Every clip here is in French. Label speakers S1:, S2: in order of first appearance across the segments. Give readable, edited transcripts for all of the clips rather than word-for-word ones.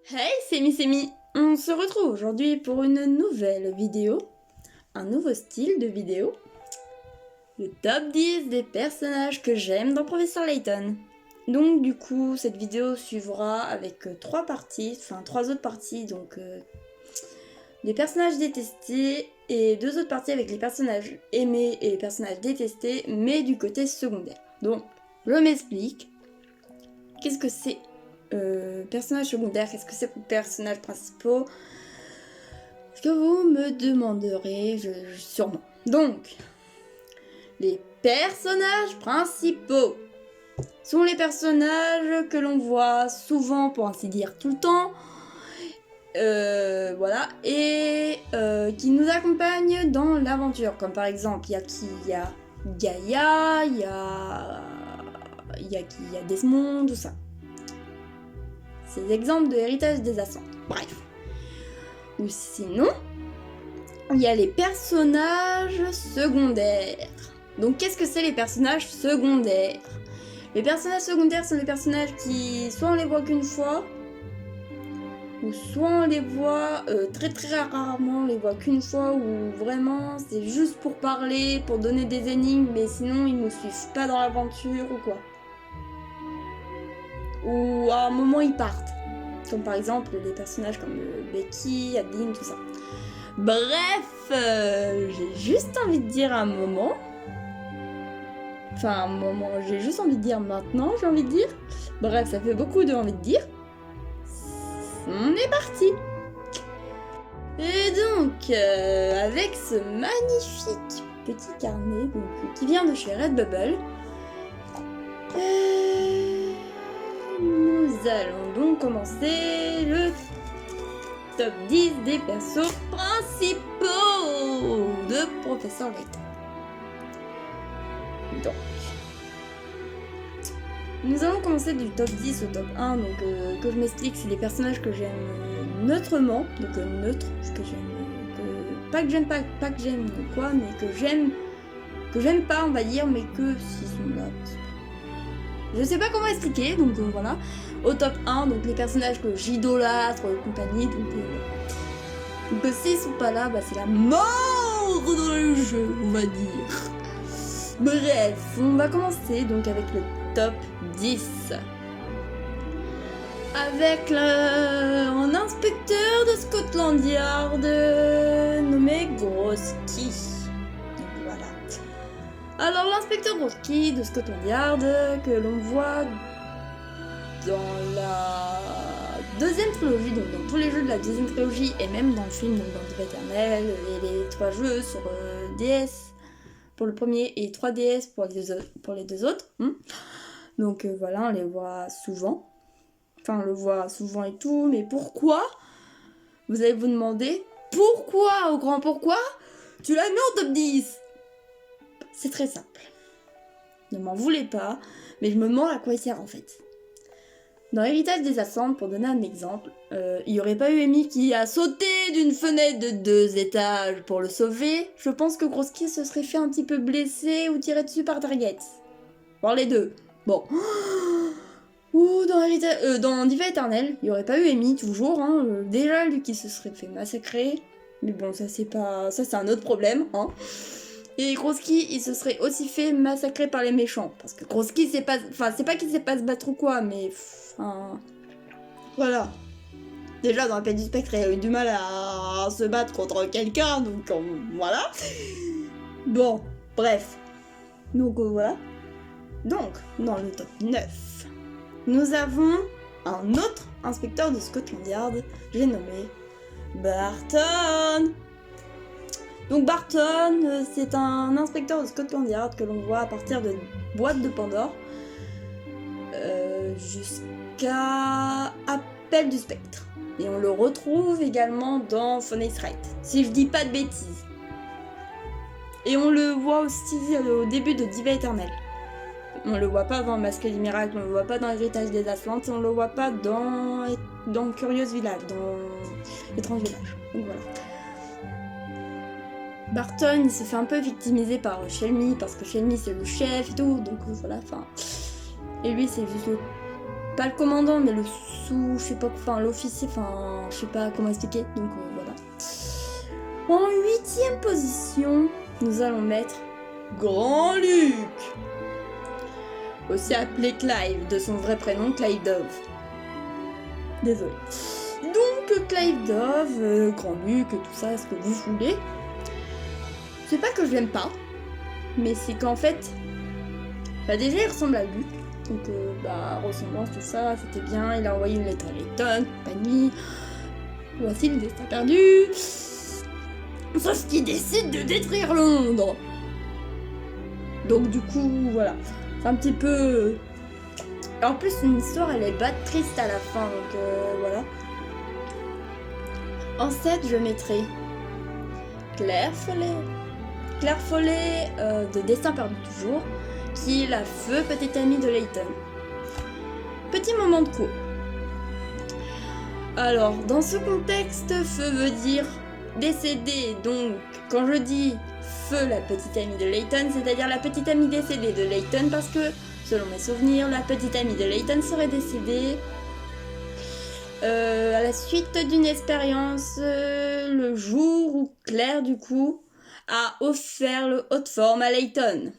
S1: Hey, c'est Mi. On se retrouve aujourd'hui pour une nouvelle vidéo, un nouveau style de vidéo, le top 10 des personnages que j'aime dans Professeur Layton. Donc du coup, cette vidéo suivra avec trois autres parties, donc des personnages détestés et deux autres parties avec les personnages aimés et les personnages détestés, mais du côté secondaire. Donc, je m'explique. Qu'est-ce que c'est personnages secondaires, qu'est-ce que c'est pour personnages principaux? Ce que vous me demanderez sûrement. Donc, les personnages principaux sont les personnages que l'on voit souvent, pour ainsi dire tout le temps, voilà, et qui nous accompagnent dans l'aventure. Comme par exemple, il y a qui? Il y a Gaïa, il y a Desmond, tout ça. C'est des exemples de héritage des ascentes. Bref. Ou sinon, il y a les personnages secondaires. Donc qu'est-ce que c'est les personnages secondaires? Les personnages secondaires sont les personnages qui soit on les voit qu'une fois, ou soit on les voit très très rarement, on les voit qu'une fois, ou vraiment c'est juste pour parler, pour donner des énigmes, mais sinon ils ne suivent pas dans l'aventure ou quoi. Ou à un moment ils partent. Comme par exemple les personnages comme Becky, Adeline, tout ça. Bref, j'ai juste envie de dire un moment. Enfin, un moment, j'ai juste envie de dire maintenant, j'ai envie de dire. Bref, ça fait beaucoup de envie de dire. On est parti. Et donc, avec ce magnifique petit carnet qui vient de chez Redbubble, nous allons donc commencer le top 10 des persos principaux de Professeur Layton. Donc, nous allons commencer du top 10 au top 1, donc que je m'explique, c'est des personnages que j'aime neutrement, donc neutre, que j'aime, pas que j'aime quoi, mais que j'aime pas, on va dire, mais que s'ils sont là, je sais pas comment expliquer, donc voilà. Au top 1, donc les personnages que j'idolâtre, compagnie, donc s'ils sont pas là, bah c'est la mort dans le jeu, on va dire. Bref, on va commencer donc avec le top 10. Avec un inspecteur de Scotland Yard nommé Grosky. Voilà. Alors l'inspecteur Grosky de Scotland Yard que l'on voit dans la deuxième trilogie, donc dans tous les jeux de la deuxième trilogie et même dans le film, donc dans Diva Éternel et les trois jeux sur DS pour le premier et 3DS pour les deux autres. Donc voilà, on les voit souvent. Enfin, on le voit souvent et tout, mais pourquoi? Vous allez vous demander, pourquoi, au grand pourquoi, tu l'as mis en top 10? C'est très simple. Ne m'en voulez pas, mais je me demande à quoi il sert en fait. Dans Héritage des Ascentes, pour donner un exemple, il n'y aurait pas eu Amy qui a sauté d'une fenêtre de 2 étages pour le sauver. Je pense que Grosky se serait fait un petit peu blesser ou tiré dessus par Target. Voire les deux. Bon. Ou dans Diva Éternel, il n'y aurait pas eu Amy, toujours. Déjà, lui qui se serait fait massacrer. Mais bon, ça c'est un autre problème. Et Grosky, il se serait aussi fait massacrer par les méchants. Parce que Grosky, c'est pas qu'il sait pas se battre ou quoi, mais... voilà. Déjà, dans la Pays du Spectre, il a eu du mal à se battre contre quelqu'un, donc voilà. Bon, bref. Donc voilà. Donc, dans le top 9, nous avons un autre inspecteur de Scotland Yard, j'ai nommé Barton. Donc Barton, c'est un inspecteur de Scotland Yard que l'on voit à partir de Boîte de Pandore jusqu'à Appel du Spectre. Et on le retrouve également dans Phoenix Wright, si je dis pas de bêtises. Et on le voit aussi au début de Diva Éternel. On le voit pas dans Masque du Miracle, on le voit pas dans Héritage des Atlantes, on le voit pas dans Curious Village, dans Étrange Village. Donc voilà. Barton, il se fait un peu victimiser par Shelmy, parce que Shelmy c'est le chef et tout, donc voilà, enfin... Et lui c'est juste le pas le commandant, mais le je sais pas, enfin l'officier, enfin je sais pas comment expliquer, donc voilà. En 8e position, nous allons mettre Grand Luke, aussi appelé Clive, de son vrai prénom, Clive Dove. Désolé. Donc Clive Dove, Grand Luke, tout ça, ce que vous voulez. C'est pas que je l'aime pas, mais c'est qu'en fait, bah déjà il ressemble à Luke. Donc, ressemblance, tout ça, c'était bien. Il a envoyé une lettre à Layton, compagnie. Voici le destin perdu. Sauf qu'il décide de détruire Londres. Donc, du coup, voilà. C'est un petit peu. En plus, une histoire, elle est pas triste à la fin. Donc, voilà. En 7, je mettrai Claire Follet. Claire Follet de Destin perdu toujours, qui est la feu petite amie de Layton. Petit moment de cours. Alors, dans ce contexte, feu veut dire décédé. Donc, quand je dis feu, la petite amie de Layton, c'est-à-dire la petite amie décédée de Layton, parce que, selon mes souvenirs, la petite amie de Layton serait décédée à la suite d'une expérience le jour où Claire, du coup, a offert le haute forme à Layton.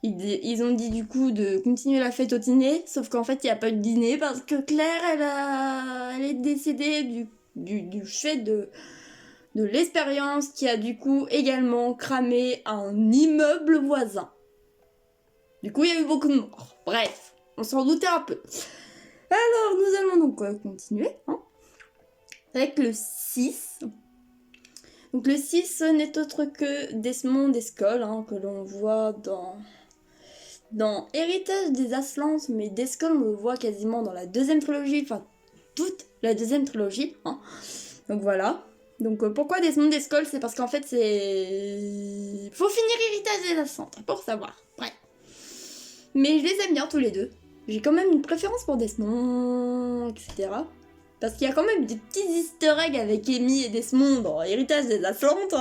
S1: Ils ont dit du coup de continuer la fête au dîner, sauf qu'en fait il n'y a pas eu de dîner parce que Claire elle est décédée du fait de l'expérience qui a du coup également cramé un immeuble voisin. Du coup il y a eu beaucoup de morts. Bref, on s'en doutait un peu. Alors nous allons donc continuer avec le 6. Donc le 6 n'est autre que Desmond Descol, que l'on voit dans Héritage des Aslans, mais Descol on le voit quasiment dans la deuxième trilogie, enfin toute la deuxième trilogie. Donc voilà. Donc pourquoi Desmond Descol, c'est parce qu'en fait c'est... Faut finir Héritage des Aslans, pour savoir. Bref. Mais je les aime bien tous les deux. J'ai quand même une préférence pour Desmond, etc. Parce qu'il y a quand même des petits easter eggs avec Amy et Desmond dans Héritage des Atlantes.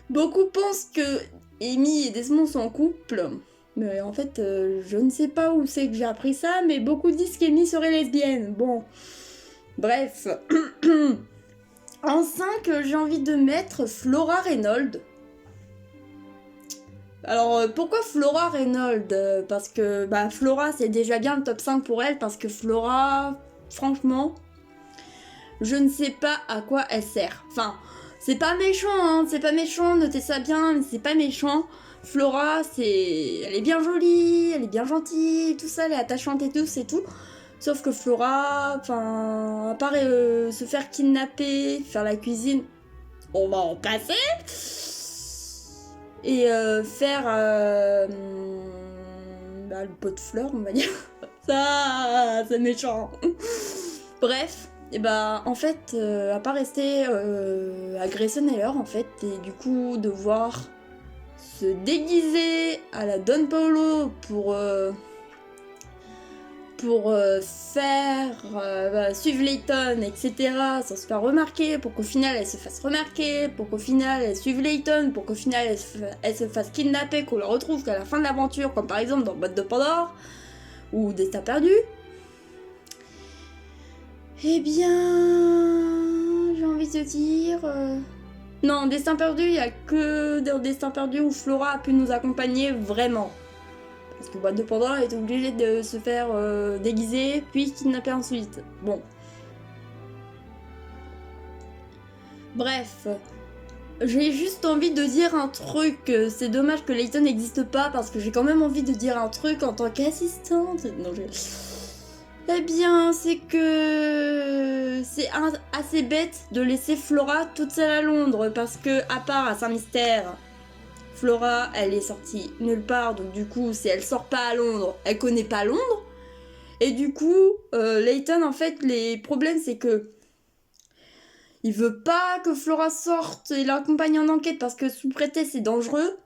S1: Beaucoup pensent que Amy et Desmond sont en couple. Mais en fait, je ne sais pas où c'est que j'ai appris ça, mais beaucoup disent qu'Amy serait lesbienne. Bon, bref. En 5, j'ai envie de mettre Flora Reynolds. Alors, pourquoi Flora Reynolds? Parce que Flora, c'est déjà bien le top 5 pour elle, parce que Flora... Franchement, je ne sais pas à quoi elle sert. Enfin, c'est pas méchant, c'est pas méchant, notez ça bien, mais c'est pas méchant. Flora, elle est bien jolie, elle est bien gentille, tout ça, elle est attachante et tout, c'est tout. Sauf que Flora, enfin, à part se faire kidnapper, faire la cuisine, on va en passer. Et faire le pot de fleurs, on va dire. Ça, c'est méchant. Bref, et en fait, à pas rester à Grayson Heller, en fait, et du coup, devoir se déguiser à la Don Paolo pour faire suivre Layton, etc., sans se faire remarquer, pour qu'au final elle se fasse remarquer, pour qu'au final elle suive Layton, pour qu'au final elle se fasse kidnapper, qu'on la retrouve qu'à la fin de l'aventure, comme par exemple dans Boîte de Pandore, ou Destin perdu. Eh bien... j'ai envie de dire... Non, Destin perdu, il n'y a que dans Destin perdu où Flora a pu nous accompagner vraiment. Parce que Boîte de Pandore est obligée de se faire déguiser, puis kidnapper ensuite. Bon. Bref. J'ai juste envie de dire un truc. C'est dommage que Layton n'existe pas, parce que j'ai quand même envie de dire un truc en tant qu'assistante. Non, Eh bien, c'est que... c'est assez bête de laisser Flora toute seule à Londres, parce que, à part à Saint-Mystère... Flora, elle est sortie nulle part, donc du coup, si elle sort pas à Londres, elle connaît pas Londres. Et du coup, Layton, en fait, les problèmes, c'est que il veut pas que Flora sorte et l'accompagne en enquête parce que sous prétexte c'est dangereux.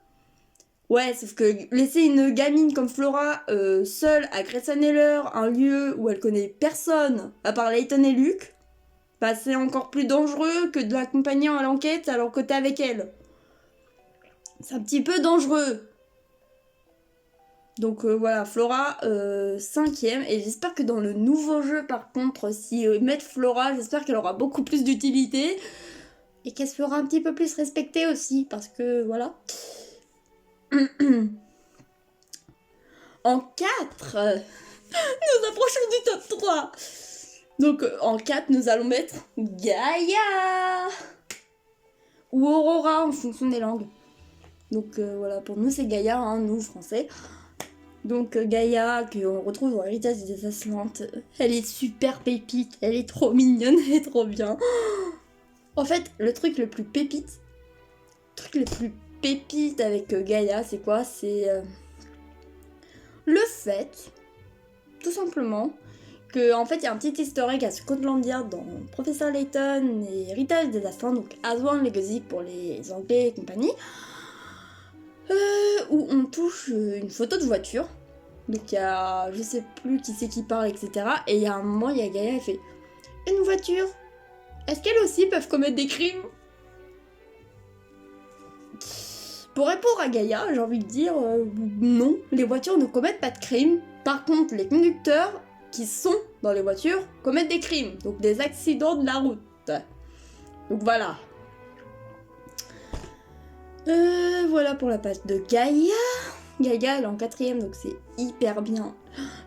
S1: Ouais, sauf que laisser une gamine comme Flora seule à Grayson Heller, un lieu où elle connaît personne à part Layton et Luke, c'est encore plus dangereux que de l'accompagner à l'enquête alors que t'es avec elle. C'est un petit peu dangereux. Donc voilà, Flora 5ème. Et j'espère que dans le nouveau jeu, par contre, si mettent Flora, j'espère qu'elle aura beaucoup plus d'utilité. Et qu'elle sera un petit peu plus respectée aussi. Parce que voilà. En 4, nous approchons du top 3. Donc en 4, nous allons mettre Gaïa ou Aurora en fonction des langues. Donc voilà, pour nous c'est Gaïa, hein, nous français. Donc Gaïa, qu'on retrouve dans Héritage des Aslantes, elle est super pépite, elle est trop mignonne, elle est trop bien. En fait, le truc le plus pépite, avec Gaïa, c'est quoi? C'est le fait, tout simplement, que en fait il y a un petit historique à Scotland Yard dans Professeur Layton et Héritage des Aslantes, donc Aswan Legacy pour les Anglais et compagnie, où on touche une photo de voiture. Donc il y a, je sais plus qui c'est qui parle, etc. Et il y a un moment, il y a Gaïa, elle fait une voiture. Est-ce qu'elles aussi peuvent commettre des crimes? Pour répondre à Gaïa, j'ai envie de dire non, les voitures ne commettent pas de crimes. Par contre, les conducteurs qui sont dans les voitures commettent des crimes, donc des accidents de la route. Donc voilà. Voilà pour la page de Gaïa. Gaïa, elle est en 4ème, donc c'est hyper bien.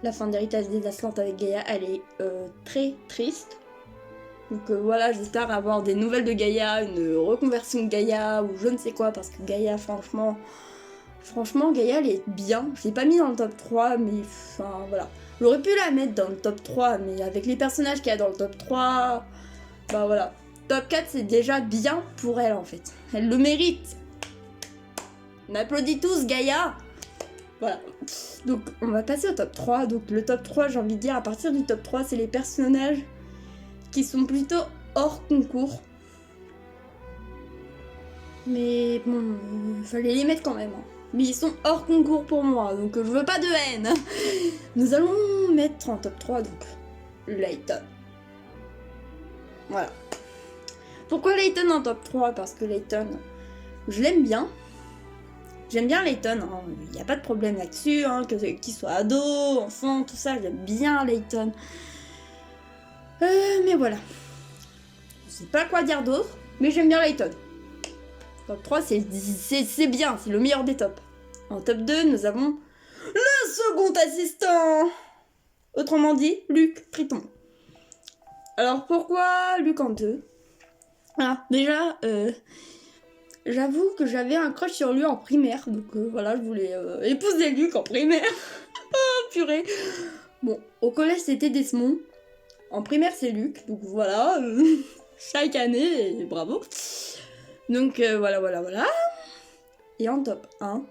S1: La fin d'Héritage des Aslantes avec Gaïa, elle est très triste. Donc voilà, j'espère avoir des nouvelles de Gaïa, une reconversion de Gaïa ou je ne sais quoi, parce que Gaïa, franchement, Gaïa, elle est bien. Je l'ai pas mis dans le top 3, mais enfin voilà. J'aurais pu la mettre dans le top 3, mais avec les personnages qu'il y a dans le top 3, bah voilà. Top 4, c'est déjà bien pour elle en fait. Elle le mérite. On applaudit tous Gaïa. Voilà. Donc on va passer au top 3. Donc le top 3, j'ai envie de dire, à partir du top 3, c'est les personnages qui sont plutôt hors concours. Mais bon, il fallait les mettre quand même. Hein. Mais ils sont hors concours pour moi, donc je veux pas de haine. Nous allons mettre en top 3, donc, Layton. Voilà. Pourquoi Layton en top 3? Parce que Layton, je l'aime bien. J'aime bien Layton, il n'y a pas de problème là-dessus, hein, qu'il soit ado, enfant, tout ça, j'aime bien Layton. Mais voilà. Je sais pas quoi dire d'autre, mais j'aime bien Layton. Top 3, c'est bien, c'est le meilleur des tops. En top 2, nous avons le second assistant. Autrement dit, Luc Triton. Alors pourquoi Luc en 2? Ah, déjà, j'avoue que j'avais un crush sur lui en primaire, donc voilà, je voulais épouser Luc en primaire. Oh purée. Bon, au collège c'était Desmond. En primaire c'est Luc, donc voilà, chaque année, et bravo. Donc voilà. Et en top 1,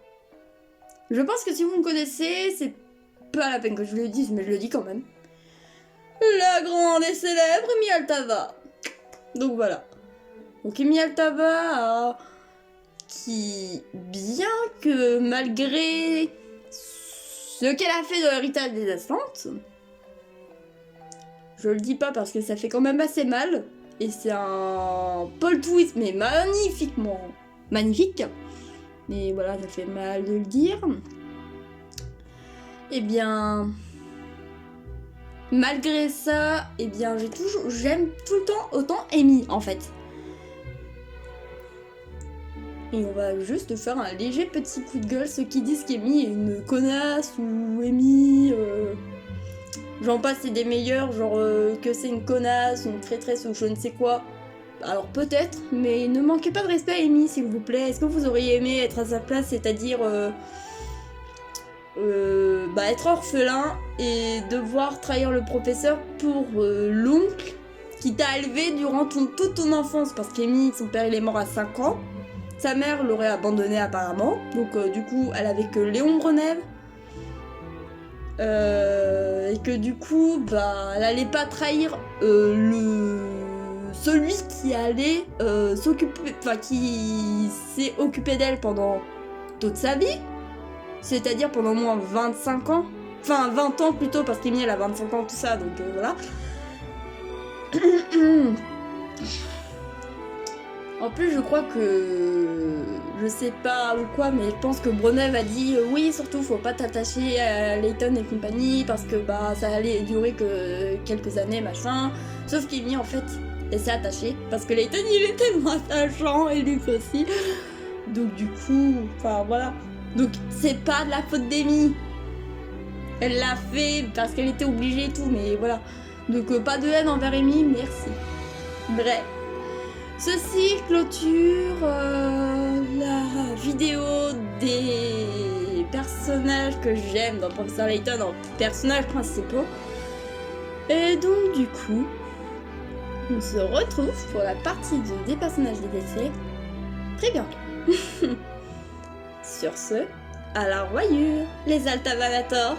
S1: je pense que si vous me connaissez, c'est pas la peine que je le dise, mais je le dis quand même. La grande et célèbre Emi Altava. Donc voilà. Donc Emi Altava, qui, bien que malgré ce qu'elle a fait de l'héritage des Aslantes, je le dis pas parce que ça fait quand même assez mal. Et c'est un plot twist, mais magnifiquement magnifique. Mais voilà, ça fait mal de le dire. Eh bien, malgré ça, eh bien, j'aime tout le temps autant Amy, en fait. Et on va juste faire un léger petit coup de gueule, ceux qui disent qu'Amy est une connasse ou Amy... J'en passe, c'est des meilleurs, genre que c'est une connasse, une traîtresse ou je ne sais quoi. Alors peut-être, mais ne manquez pas de respect à Amy, s'il vous plaît. Est-ce que vous auriez aimé être à sa place, c'est-à-dire être orphelin et devoir trahir le professeur pour l'oncle qui t'a élevé durant toute ton enfance? Parce qu'Amy, son père, il est mort à 5 ans. Sa mère l'aurait abandonné apparemment. Donc du coup, elle avait que Léon Brenève. Et que du coup, elle allait pas trahir celui qui allait s'occuper, qui s'est occupé d'elle pendant toute sa vie, c'est-à-dire pendant au moins 25 ans, enfin 20 ans plutôt, parce qu'Amy elle a 25 ans, tout ça, donc voilà. En plus, je crois que... Je sais pas ou quoi, mais je pense que Breneuve a dit oui, surtout, faut pas t'attacher à Layton et compagnie, parce que bah ça allait durer que quelques années, machin. Sauf qu'Amy, en fait, elle s'est attachée, parce que Layton, il est tellement attachant, et Luke aussi. Donc du coup, enfin voilà. Donc c'est pas de la faute d'Amy. Elle l'a fait parce qu'elle était obligée et tout, mais voilà. Donc pas de haine envers Amy, merci. Bref. Ceci clôture la vidéo des personnages que j'aime dans Professeur Layton en personnages principaux. Et donc du coup, on se retrouve pour la partie 2 des personnages DLC très bientôt. Sur ce, à la royure, les Altavalators.